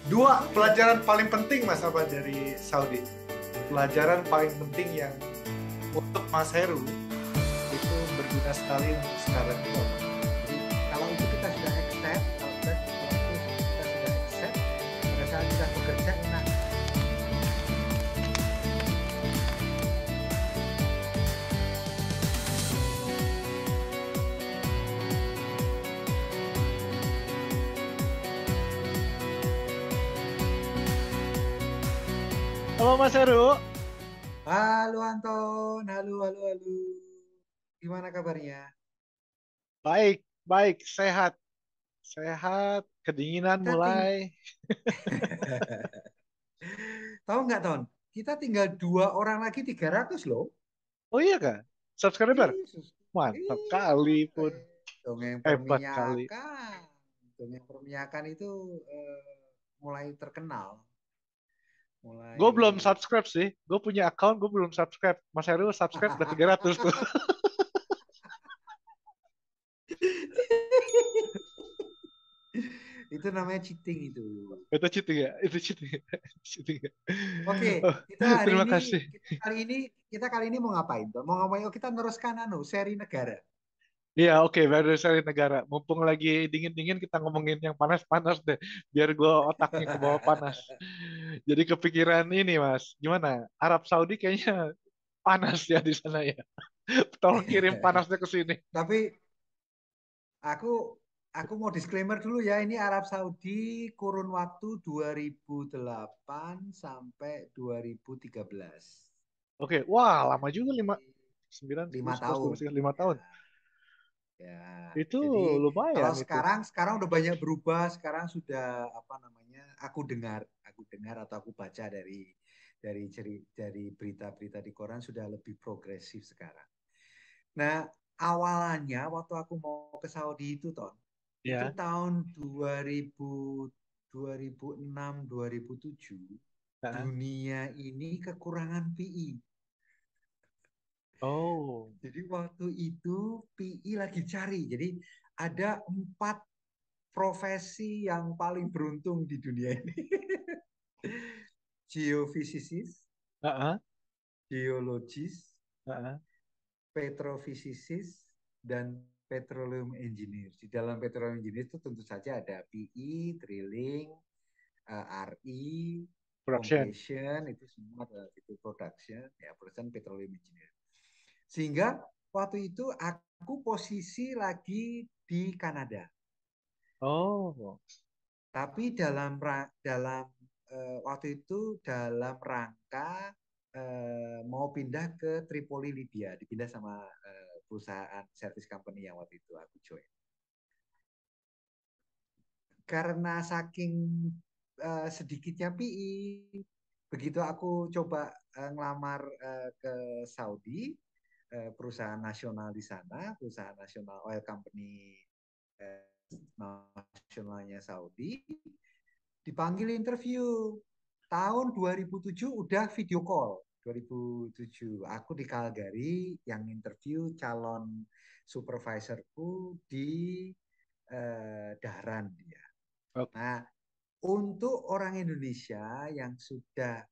Dua pelajaran paling penting Mas apa dari Saudi? Pelajaran paling penting yang untuk Mas Heru itu berguna sekali untuk sekarang itu apa? Jadi kalau itu kita sudah accept, kalau itu kita sudah accept, pada saat kita bekerja enak. Halo Mas Heru. Halo Anton, halo, halo, halo. Gimana kabarnya? Baik, baik, sehat. Sehat, kedinginan Kita ting mulai. Tahu nggak Ton? Kita tinggal 2 orang lagi 300 loh. Oh iya kak, subscriber. Yesus. Mantap Iya, kali pun. dongeng Hebat kali. perminyakan. Dongeng perminyakan itu mulai terkenal, Gue belum mulai. subscribe sih. Gue punya account, gue belum subscribe. Mas Heru subscribe udah 300 tuh. Itu namanya cheating itu. Itu cheating ya? Itu cheating ya? Cheating ya? Oke, Oh, kita hari terima ini kasih. kita kali ini mau ngapain tuh? Mau ngapain? Oh, kita neruskan seri negara. Iya, oke, baru dari negara. Mumpung lagi dingin-dingin, kita ngomongin yang panas-panas deh. Biar gue otaknya ke bawah panas. Jadi kepikiran ini, Mas. Gimana? Arab Saudi kayaknya panas ya di sana ya. Tolong kirim panasnya ke sini. Tapi aku aku mau disclaimer dulu ya, ini Arab Saudi kurun waktu 2008 sampai 2013. Oke, wah lama juga Jadi 9, 10, lima 11, 12, tahun. 13, 5 Ya, tahun. ya. Itu Jadi kalau lumayan itu. sekarang udah banyak berubah. Sekarang sudah apa namanya? Aku dengar atau aku baca dari berita-berita di koran sudah lebih progresif sekarang. Nah, awalannya waktu aku mau ke Saudi itu, Ton, itu Ya. tahun 2006, 2007, Nah. dunia ini kekurangan PI. Oh. Jadi waktu itu PI lagi cari. Jadi ada 4 profesi yang paling beruntung di dunia ini. Geofisicist, Heeh, geologis, heeh. petrofisikis, dan petroleum engineer. Di dalam petroleum engineer itu tentu saja ada PE, drilling, RE, Production. completion, itu semua adalah itu production, ya production petroleum engineer. Sehingga waktu itu aku posisi lagi di Kanada. Oh. Tapi waktu itu dalam rangka mau pindah ke Tripoli Libya, dipindah sama perusahaan service company yang waktu itu aku join. Karena saking sedikitnya PI, begitu aku coba ngelamar ke Saudi, perusahaan nasional di sana, perusahaan nasional oil company nasionalnya Saudi, dipanggil interview. Tahun 2007 udah video call. 2007 aku di Calgary yang interview calon supervisorku di Dahran dia. Oke. Nah, untuk orang Indonesia yang sudah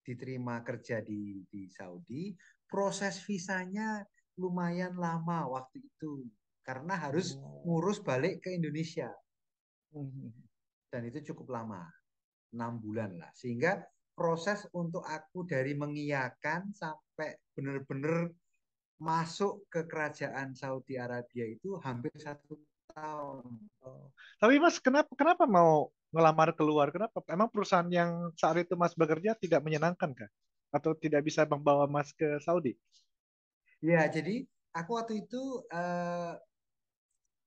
diterima kerja di Saudi, proses visanya lumayan lama waktu itu karena harus Oh. ngurus balik ke Indonesia Mhm. dan itu cukup lama, 6 bulan lah. Sehingga proses untuk aku dari mengiyakan sampai benar-benar masuk ke kerajaan Saudi Arabia itu hampir 1 tahun. Oh. Tapi Mas, kenapa kenapa mau ngelamar keluar? Kenapa? Emang perusahaan yang saat itu Mas bekerja tidak menyenangkan kah? Atau tidak bisa membawa Mas ke Saudi? Ya, jadi aku waktu itu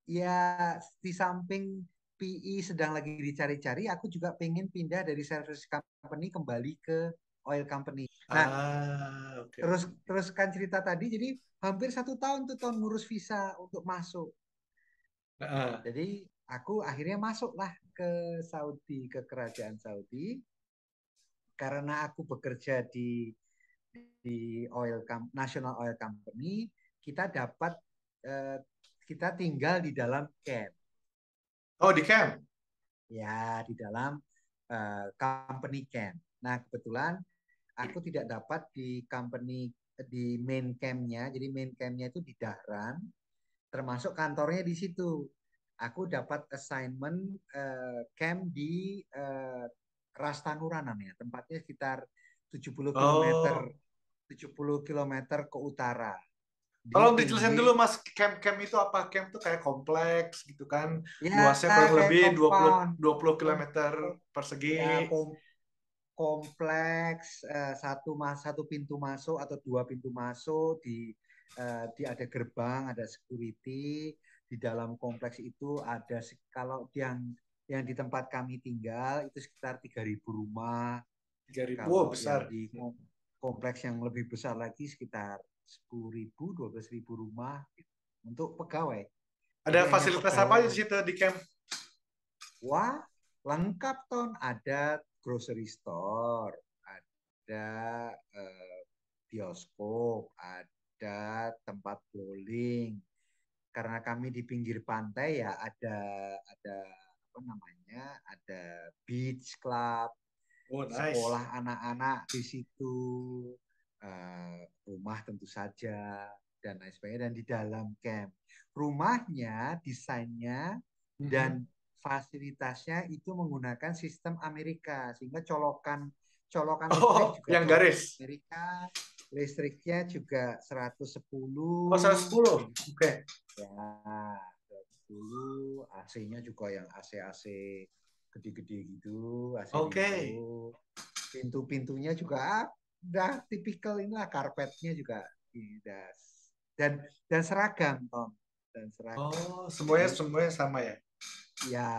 ya di samping PI sedang lagi dicari-cari, aku juga pengen pindah dari service company kembali ke oil company. Nah, Oke terus oke. teruskan cerita tadi, jadi hampir 1 tahun tuh tahun ngurus visa untuk masuk. Nah, Jadi aku akhirnya masuklah ke Saudi, ke kerajaan Saudi, karena aku bekerja di National Oil Company, kita dapat eh, kita tinggal di dalam camp. oh di camp. Ya, di dalam company camp. Nah, kebetulan aku tidak dapat di main camp-nya. Jadi main camp-nya itu di Dahran, termasuk kantornya di situ. Aku dapat assignment camp di Rastanura namanya. Tempatnya sekitar 70 kilometer Oh, 70 kilometer ke utara di tolong dijelasin pinggir, dulu Mas, camp-camp itu apa? Camp itu kayak kompleks gitu kan. ya Luasnya kurang kayak lebih compound, 20 kilometer persegi. ya kompleks, satu pintu masuk atau dua pintu masuk, di ada gerbang, ada security. Di dalam kompleks itu ada, kalau yang di tempat kami tinggal itu sekitar 3.000 rumah. 3.000, oh, Kalau yang besar. di kompleks yang lebih besar lagi sekitar 10.000, 12.000 rumah gitu, untuk pegawai. Jadi Ada hanya fasilitas apa pegawai. aja di situ di camp? Wah, lengkap Ton. Ada grocery store, ada bioskop, ada tempat bowling. Karena kami di pinggir pantai ya, ada apa namanya? Ada beach club, Oh, nice. sekolah anak-anak di situ, rumah tentu saja, dan lain sebagainya. Dan di dalam camp, rumahnya, desainnya, Mhm. dan fasilitasnya itu menggunakan sistem Amerika, sehingga colokan listrik Oh, juga yang colokan garis. Amerika, listriknya juga Oh, 110, 110. Oke. ya 110, AC-nya juga yang AC-AC gede-gede gitu, AC Oke. window, pintu-pintunya juga udah tipikal, inilah karpetnya juga udah, dan seragam Tom, dan seragam. Oh, semuanya Jadi semuanya sama ya. ya,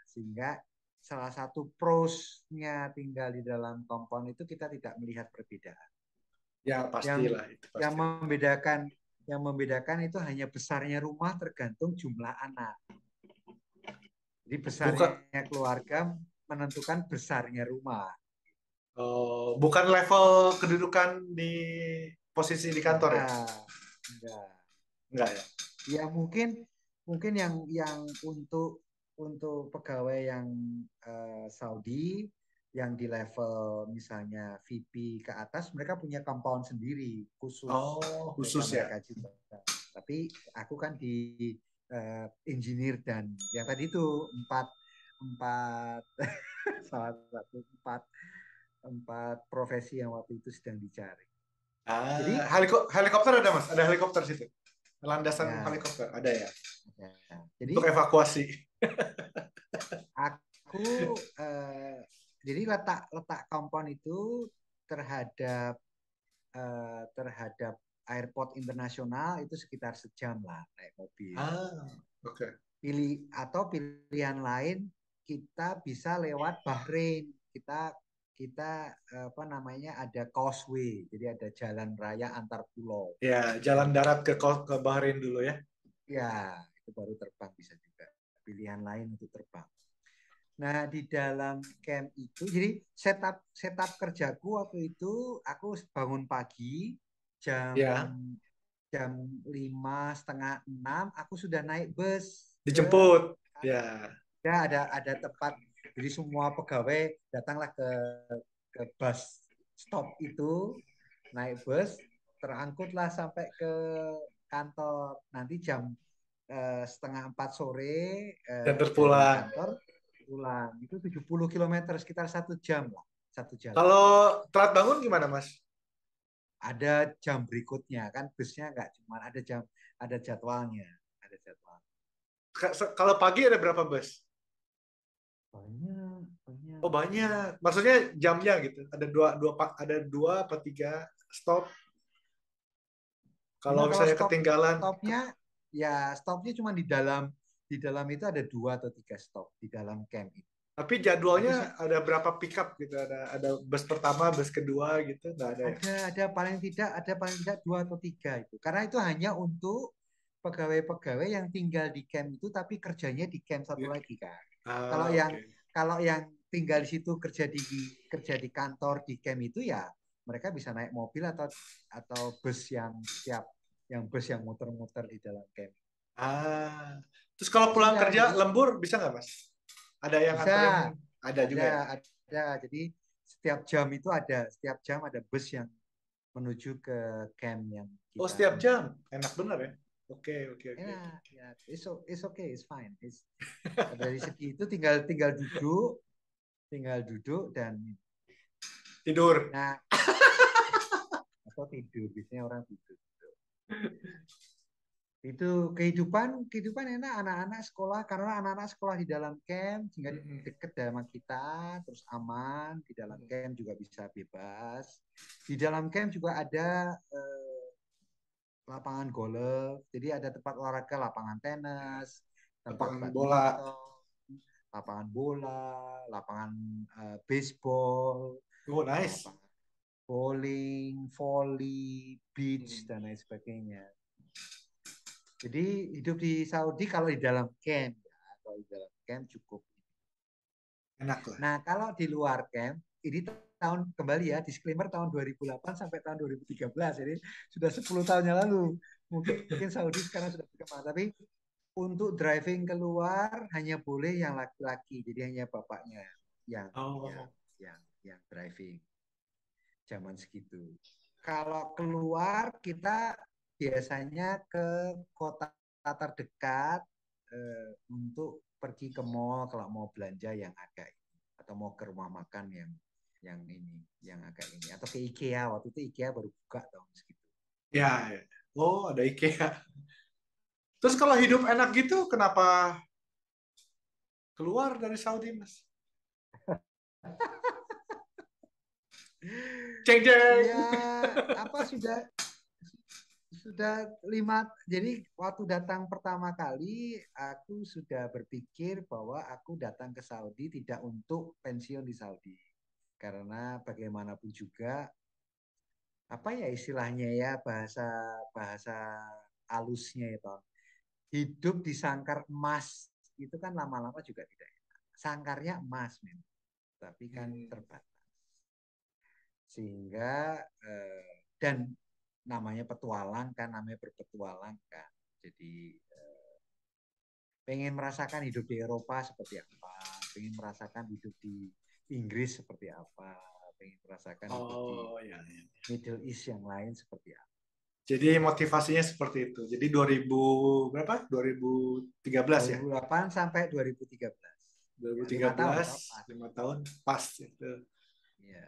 sehingga salah satu prosnya tinggal di dalam kompon itu kita tidak melihat perbedaan. Ya, Yang pastilah itu yang pastilah. membedakan itu hanya besarnya rumah tergantung jumlah anak. Jadi Bukan besarnya keluarga menentukan besarnya rumah. bukan level kedudukan di posisi di kantor ya? Enggak, enggak. Enggak ya. Ya mungkin mungkin yang untuk pegawai yang Saudi, yang di level misalnya VP ke atas, mereka punya compound sendiri khusus Oh, mereka khusus ya. mereka juga. Tapi aku kan di engineer, dan yang tadi itu empat empat salah satu empat profesi yang waktu itu sedang dicari. Ah, Jadi helikopter ada Mas? Ada helikopter situ. Landasan ya, helikopter ada ya. ya. Untuk Jadi evakuasi. aku jadi letak letak kompon itu terhadap terhadap airport internasional itu sekitar sejam lah naik mobil. Ah, oke. Pilihan lain, kita bisa lewat Bahrain. Kita apa namanya, ada causeway, jadi ada jalan raya antar pulau. Ya, jalan Dan darat ke Bahrain dulu ya. ya, itu baru terbang bisa juga. Pilihan lain untuk terbang. Nah, di dalam camp itu, jadi setup setup kerjaku waktu itu, aku bangun pagi jam Ya, jam 5:30, aku sudah naik bus ke, dijemput. Ya. ya ada tempat, jadi semua pegawai datanglah ke bus stop itu, naik bus, terangkutlah sampai ke kantor. Nanti jam 3:30 sore Dan dari terpulang. kantor pulang. Itu 70 kilometer, sekitar 1 jam lah, 1 jam. Kalau telat bangun gimana, Mas? Ada jam berikutnya, kan busnya nggak cuma ada jam, ada jadwalnya, ada jadwal. Kalau pagi ada berapa bus? Banyak, banyak, Oh, banyak. banyak. Maksudnya jamnya gitu. Ada dua apa tiga stop. Kalau Cuma kalau misalnya ketinggalan, stopnya cuma di dalam itu ada 2 atau 3 stop di dalam camp itu. tapi Tapi jadwalnya ada berapa pickup gitu? Ada bus pertama, bus kedua gitu? Nggak ada ya? ada paling tidak 2 atau 3 itu. Karena itu hanya untuk pegawai-pegawai yang tinggal di camp itu tapi kerjanya di camp satu lagi kan. Kalau Ah, yang oke. kalau yang tinggal di situ, kerja di kantor di camp itu, ya mereka bisa naik mobil atau bus yang muter-muter di dalam camp. Ah, terus kalau Ya pulang sudah, kerja jadi lembur bisa nggak, Mas? Ada yang bisa anterin? Ada juga ya? Ada. Jadi setiap jam ada bus yang menuju ke camp yang Oh, kita setiap tuju. jam. Enak bener ya? Oke, oke, oke, oke. Enak, ya. It's okay, it's fine. Dari segi itu tinggal duduk dan Tidur. nah atau tidur, biasanya orang tidur. Itu kehidupan enak anak-anak sekolah karena anak-anak sekolah di dalam camp sehingga Mm-mm. deket sama kita, terus aman di dalam Mm. camp juga bisa bebas. Di dalam camp juga ada lapangan golf, jadi ada tempat olahraga, lapangan tenis, tempat Lapangan bola. badminton, lapangan bola, lapangan baseball, Oh, nice. lapangan bowling, volley, beach Hmm. dan lain sebagainya. Jadi hidup di Saudi kalau di dalam camp ya, kalau di dalam camp cukup. Enak lah. Nah, kalau di luar camp, ini tahun kembali ya, disclaimer tahun 2008 sampai tahun 2013. Jadi sudah 10 tahun yang lalu. Mungkin Saudi sekarang sudah berkembang, tapi untuk driving keluar hanya boleh yang laki-laki. Jadi hanya bapaknya yang yang Oh, yang driving zaman segitu. Kalau keluar kita biasanya ke kota terdekat untuk pergi ke mall kalau mau belanja yang agak ini atau mau ke rumah makan yang agak ini atau ke IKEA. Waktu itu IKEA baru buka tahun segitu. ya, ya. Oh, ada IKEA. Terus kalau hidup enak gitu, kenapa keluar dari Saudi, Mas? Ceng ceng. Ya apa sudah jadi waktu datang pertama kali aku sudah berpikir bahwa aku datang ke Saudi tidak untuk pensiun di Saudi karena bagaimanapun juga apa ya istilahnya ya bahasa bahasa halusnya itu hidup di sangkar emas itu kan lama-lama juga tidak enak. Sangkarnya emas memang tapi kan Hmm. terbatas sehingga dan namanya petualang kan namanya berpetualang kan jadi pengen merasakan hidup di Eropa seperti apa, pengen merasakan hidup di Inggris seperti apa, pengen merasakan hidup di Oh, ya, ya. Middle East yang lain seperti apa. Jadi motivasinya seperti itu. Jadi 2000 berapa? 2013 ya? 2008 sampai 2013. Ya, 5 tahun 2013, pas. 5 tahun pas itu Ya.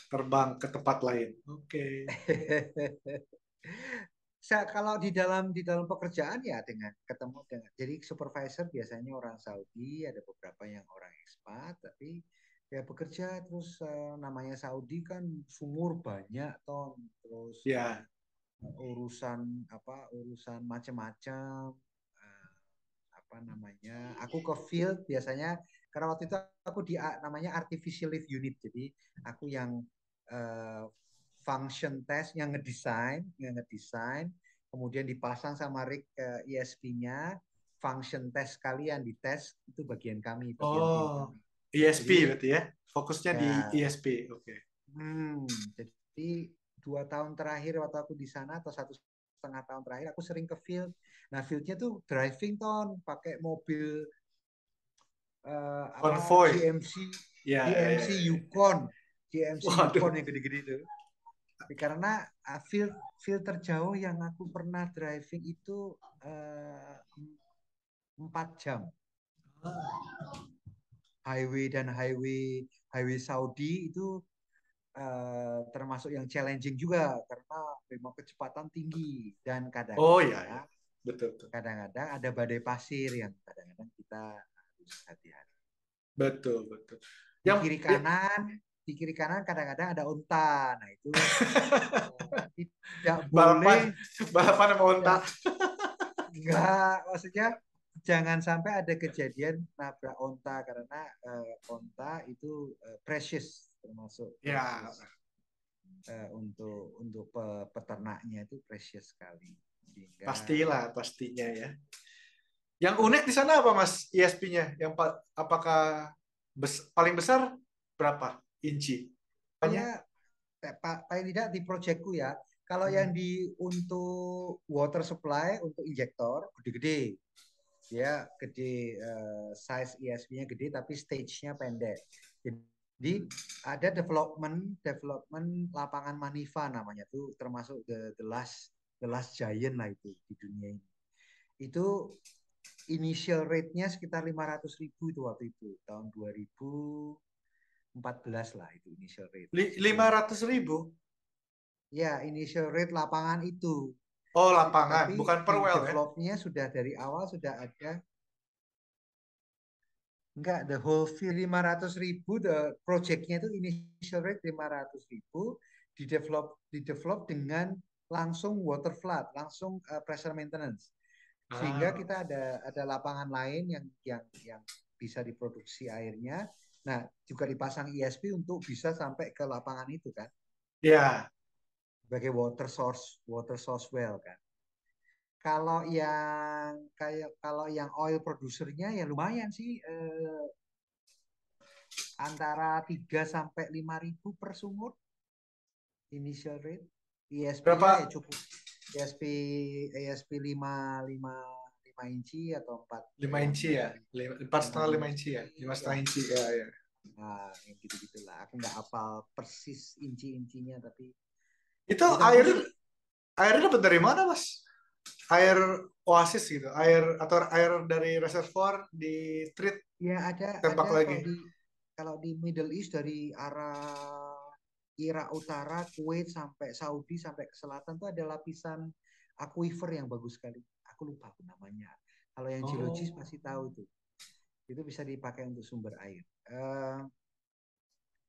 terbang ke tempat lain. Oke. Kalau di dalam pekerjaan ya dengan ketemu dengan jadi supervisor biasanya orang Saudi, ada beberapa yang orang ekspat, tapi ya bekerja terus namanya Saudi kan sumur banyak ton terus Ya. urusan macam-macam eh, apa namanya aku ke field biasanya karena waktu itu aku di namanya artificial lift unit jadi aku yang eh, function test yang ngedesain kemudian dipasang sama rig ESP-nya function test kalian dites itu bagian tim Oh, kami ESP jadi berarti ya. Fokusnya di ya ESP. Oke. jadi 2 tahun terakhir waktu aku di sana atau 1,5 tahun terakhir aku sering ke field. Nah fieldnya tuh driving ton, pakai mobil Konvoy. GMC, Ya, ya, ya, GMC ya. Yukon, GMC Waduh. Yukon yang gede-gede itu. Karena field terjauh yang aku pernah driving itu 4 jam. Highway Saudi itu termasuk yang challenging juga karena memang kecepatan tinggi dan Oh, ya, ya. Betul, betul. kadang-kadang ada badai pasir yang kadang-kadang kita harus hati-hati. Betul, betul. Di Yang kiri kanan, di kiri kanan kadang-kadang ada unta. Nah itu tidak balapan boleh, balapan sama unta. tidak, enggak, maksudnya jangan sampai ada kejadian nabrak unta karena unta itu precious termasuk Ya, precious untuk peternaknya itu precious sekali sehingga pastilah, pastinya ya. Yang unik di sana apa, Mas? ESP-nya? Apakah paling besar berapa inci? Apanya? ya paling tidak di proyekku ya kalau Hmm. yang untuk water supply untuk injektor gede-gede Dia gede, size ESP-nya gede tapi stage-nya pendek. Jadi ada development lapangan Manifa namanya tuh, termasuk the last giant lah itu di dunia ini. Itu initial rate-nya sekitar 500.000 itu waktu itu tahun 2014 lah itu initial rate. 500.000? Ya, initial rate lapangan itu. Oh, lapangan, Tapi bukan per di well ya? developnya sudah dari awal sudah ada. Enggak, the whole field 500.000, the projectnya itu initial rate 500.000, di develop dengan langsung water flood, langsung pressure maintenance. Sehingga Ah, kita ada lapangan lain yang bisa diproduksi airnya. Nah, juga dipasang ESP untuk bisa sampai ke lapangan itu kan, ya. sebagai water source well kan. Kalau yang oil producernya ya lumayan sih, antara 3 sampai 5.000 per sumur initial rate. ESP-nya ya Berapa? cukup ESP 5 inci atau 4 5 inci ya? 5 4,5 5 inci inci ya? Lima ya. setengah inci ya, ya. Nah, yang gitu-gitulah. Aku nggak hafal persis inci-incinya tapi Itu ya airnya dapat dari mana, Mas? Air oasis gitu, air atau air dari reservoir di treat ya ada tembak kalau lagi. di Middle East dari arah Irak Utara, Kuwait sampai Saudi sampai ke selatan tuh ada lapisan aquifer yang bagus sekali. Aku lupa aku namanya. Kalau yang geologis Oh, pasti tahu tuh. Itu bisa dipakai untuk sumber air.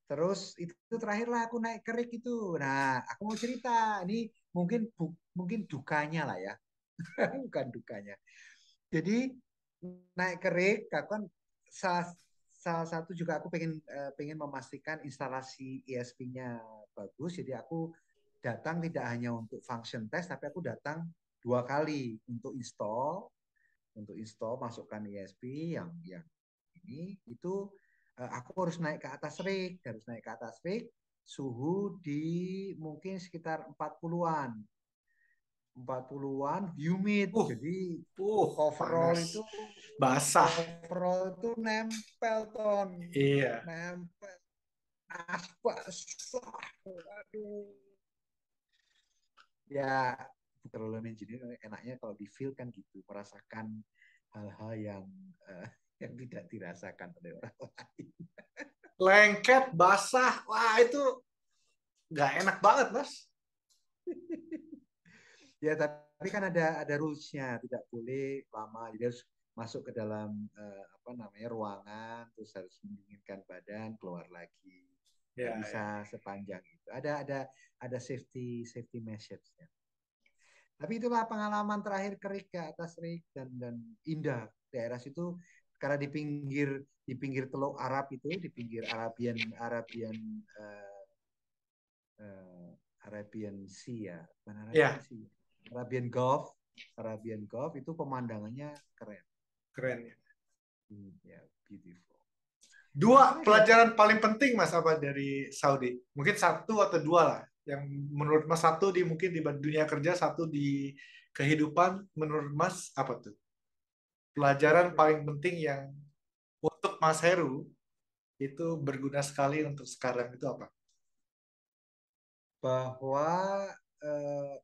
Terus itu terakhirlah aku naik kerik itu. Nah, aku mau cerita. Ini mungkin dukanya lah ya, bukan dukanya. Jadi naik kerik, aku kan salah, salah satu juga aku pengen memastikan instalasi ESP-nya bagus. Jadi aku datang tidak hanya untuk function test, tapi aku datang 2 kali untuk install masukkan ESP yang ini itu, aku harus naik ke atas rig, suhu di mungkin sekitar 40-an humid. uh, Jadi panas, basah. overall itu nempel ton, Iya. nempel basah. Aduh. Ya, petroleum engineer enaknya kalau di field kan gitu, merasakan hal-hal yang eh, yang tidak dirasakan oleh orang lain. Lengket, basah. Wah, itu nggak enak banget, Mas. Ya, tapi kan ada rules-nya, tidak boleh lama. Jadi harus masuk ke dalam, apa namanya, ruangan, terus harus mendinginkan badan, keluar lagi. Nggak Ya, bisa ya. sepanjang itu. Ada safety measures-nya. Tapi itulah pengalaman terakhir kerik ke atas rik, dan indah daerah situ karena di pinggir Teluk Arab itu, di pinggir Arabian eh, eh, Arabian Sea ya, bukan Arabian Ya, Sea, Arabian Gulf itu pemandangannya keren. keren ya. Ya, beautiful. Dua Apalagi ya, pelajaran paling penting, Mas, apa dari Saudi? Mungkin satu atau dua lah. Yang menurut Mas satu mungkin di dunia kerja, satu di kehidupan. Menurut Mas apa tuh? Pelajaran paling penting yang untuk Mas Heru itu berguna sekali untuk sekarang itu apa? bahwa,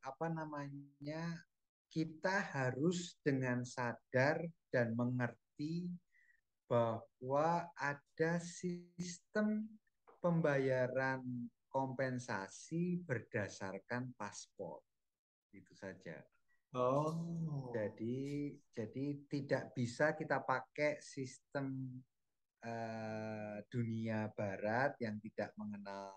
apa namanya, kita harus dengan sadar dan mengerti bahwa ada sistem pembayaran kompensasi berdasarkan paspor. Itu saja. Oh, Jadi tidak bisa kita pakai sistem, dunia barat yang tidak mengenal,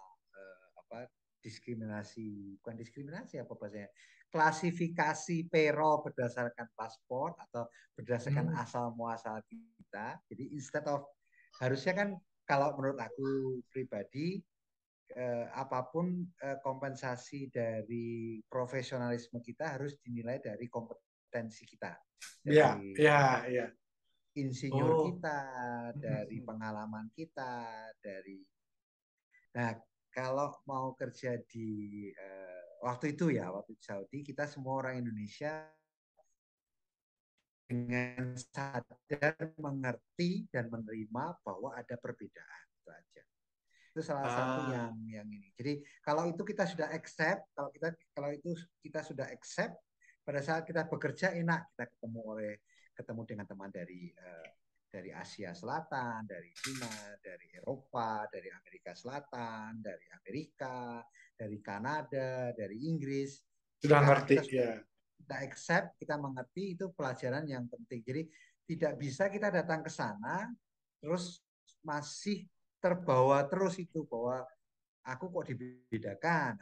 apa, diskriminasi, bukan diskriminasi, apa bahasanya, klasifikasi payroll berdasarkan paspor atau berdasarkan hmm. asal muasal kita. Jadi instead of, harusnya kan, kalau menurut aku pribadi, apapun, kompensasi dari profesionalisme kita harus dinilai dari kompetensi kita, Ya, dari ya, ya. insinyur Oh, kita, dari hmm. pengalaman kita, dari, nah, kalau mau kerja di, waktu itu ya, waktu di Saudi, kita semua orang Indonesia dengan sadar mengerti dan menerima bahwa ada perbedaan itu aja. Itu salah satu yang ini. Jadi kalau itu kita sudah accept, kalau itu kita sudah accept, pada saat kita bekerja enak, kita ketemu dengan teman dari Asia Selatan, dari Cina, dari Eropa, dari Amerika Selatan, dari Amerika, dari Kanada, dari Inggris. Sudah ngerti ya. Kita accept, kita mengerti, itu pelajaran yang penting. Jadi tidak bisa kita datang ke sana terus masih terbawa terus itu bahwa aku kok dibedakan.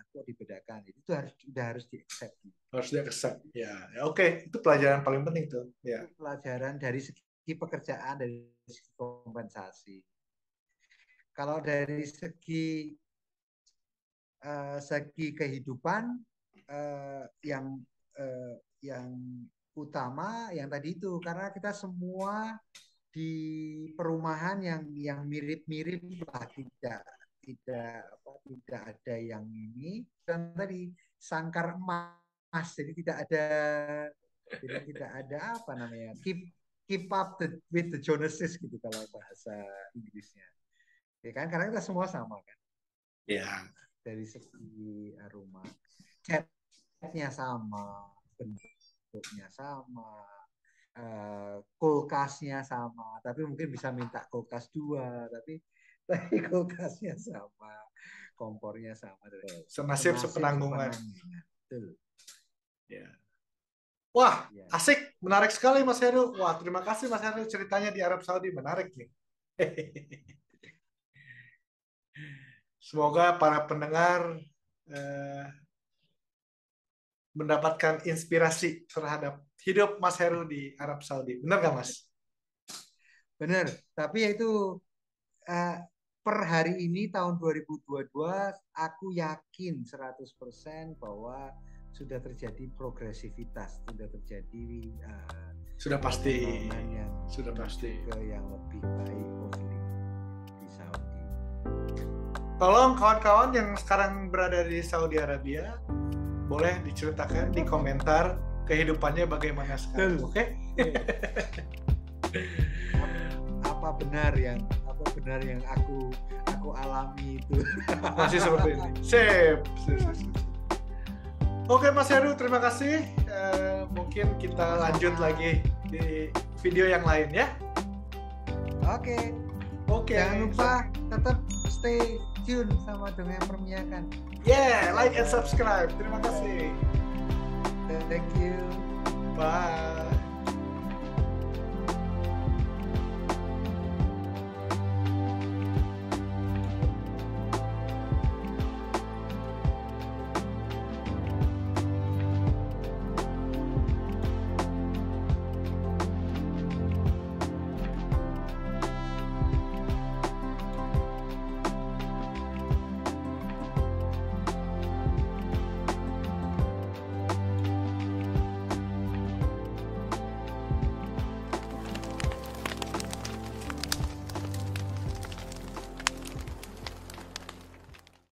Itu harus di-accept. Harus di-accept. Ya, oke. Itu pelajaran paling penting tuh. Ya. Itu pelajaran dari segi pekerjaan, dari segi kompensasi. Kalau dari segi kehidupan yang utama yang tadi itu, karena kita semua di perumahan yang mirip-mirip lah, tidak ada yang ini, dan tadi sangkar emas, jadi tidak ada apa namanya, keep up with the Joneses gitu kalau bahasa Inggrisnya, ya kan, karena kita semua sama kan, ya, dari segi rumah, catnya sama, bentuknya sama, kulkasnya sama, tapi mungkin bisa minta kulkas 2, tapi kulkasnya sama, kompornya sama. Senasib sepenanggungan. Betul. Ya. Wah, asik, menarik sekali Mas Heru. Wah, terima kasih Mas Heru, ceritanya di Arab Saudi menarik nih. Semoga para pendengar mendapatkan inspirasi terhadap hidup Mas Heru di Arab Saudi. Benar nggak, Mas? Benar. Tapi itu per hari ini tahun 2022 aku yakin 100% bahwa sudah terjadi progresivitas, sudah terjadi sudah pasti sudah pasti ke yang lebih baik di Saudi. Tolong kawan-kawan yang sekarang berada di Saudi Arabia, boleh diceritakan di komentar kehidupannya bagaimana sekarang, oke? Apa benar yang aku alami itu? Masih seperti ini. Sip. Oke Mas Heru, terima kasih. Mungkin kita lanjut lagi di video yang lain ya. Oke. Jangan lupa tetap stay tune sama Dongeng Permiakan. Yeah, like and subscribe. Terima kasih. Thank you. Bye.